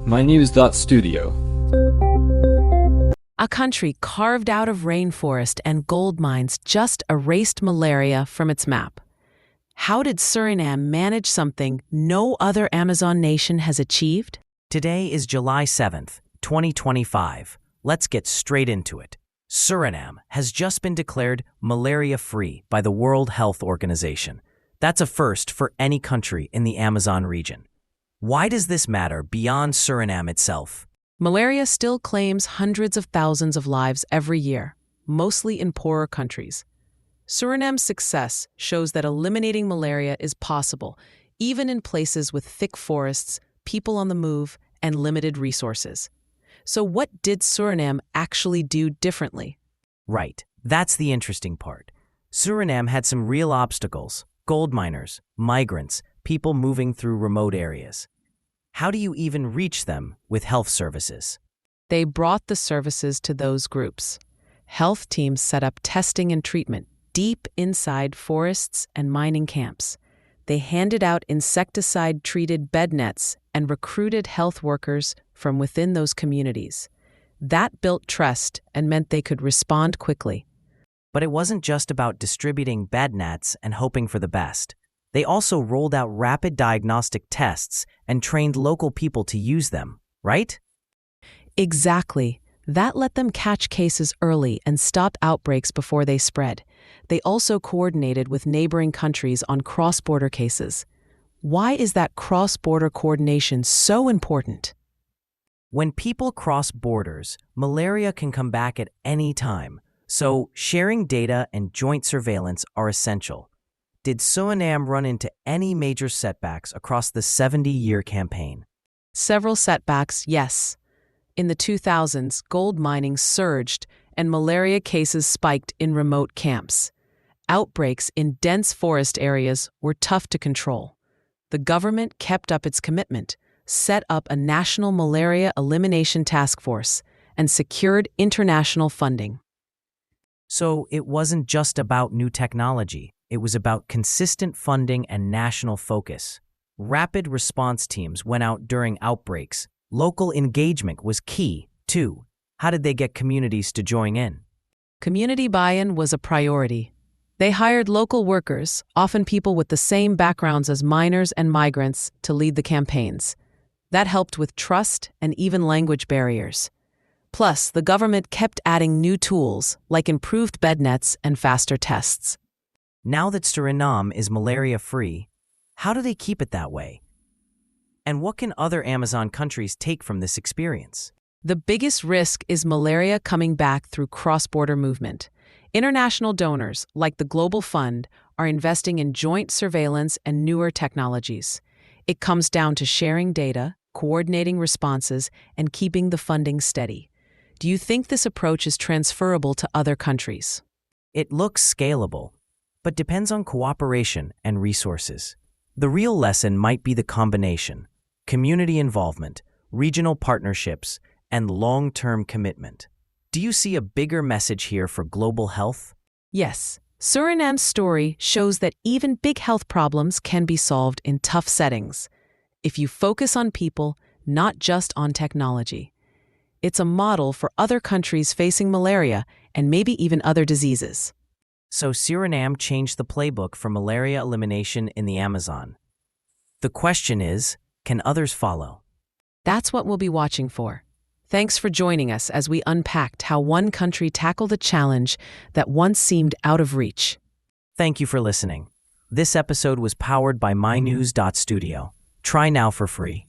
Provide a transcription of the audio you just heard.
mynews.studio. A country carved out of rainforest and gold mines just erased malaria from its map. How did Suriname manage something no other Amazon nation has achieved? Today is July 7th, 2025. Let's get straight into it. Suriname has just been declared malaria-free by the World Health Organization. That's a first for any country in the Amazon region. Why does this matter beyond Suriname itself? Malaria still claims hundreds of thousands of lives every year, mostly in poorer countries. Suriname's success shows that eliminating malaria is possible, even in places with thick forests, people on the move, and limited resources. So what did Suriname actually do differently? Right, that's the interesting part. Suriname had some real obstacles: gold miners, migrants, people moving through remote areas. How do you even reach them with health services? They brought the services to those groups. Health teams set up testing and treatment deep inside forests and mining camps. They handed out insecticide-treated bed nets and recruited health workers from within those communities. That built trust and meant they could respond quickly. But it wasn't just about distributing bed nets and hoping for the best. They also rolled out rapid diagnostic tests and trained local people to use them, right? Exactly. That let them catch cases early and stopped outbreaks before they spread. They also coordinated with neighboring countries on cross-border cases. Why is that cross-border coordination so important? When people cross borders, malaria can come back at any time, so sharing data and joint surveillance are essential. Did Suriname run into any major setbacks across the 70-year campaign? Several setbacks, yes. In the 2000s, gold mining surged and malaria cases spiked in remote camps. Outbreaks in dense forest areas were tough to control. The government kept up its commitment, set up a national malaria elimination task force, and secured international funding. So it wasn't just about new technology. It was about consistent funding and national focus. Rapid response teams went out during outbreaks. Local engagement was key, too. How did they get communities to join in? Community buy-in was a priority. They hired local workers, often people with the same backgrounds as miners and migrants, to lead the campaigns. That helped with trust and even language barriers. Plus, the government kept adding new tools, like improved bed nets and faster tests. Now that Suriname is malaria-free, how do they keep it that way? And what can other Amazon countries take from this experience? The biggest risk is malaria coming back through cross-border movement. International donors, like the Global Fund, are investing in joint surveillance and newer technologies. It comes down to sharing data, coordinating responses, and keeping the funding steady. Do you think this approach is transferable to other countries? It looks scalable, but depends on cooperation and resources. The real lesson might be the combination: community involvement, regional partnerships, and long-term commitment. Do you see a bigger message here for global health? Yes. Suriname's story shows that even big health problems can be solved in tough settings, if you focus on people, not just on technology. It's a model for other countries facing malaria and maybe even other diseases. So Suriname changed the playbook for malaria elimination in the Amazon. The question is, can others follow? That's what we'll be watching for. Thanks for joining us as we unpacked how one country tackled a challenge that once seemed out of reach. Thank you for listening. This episode was powered by mynews.studio. Try now for free.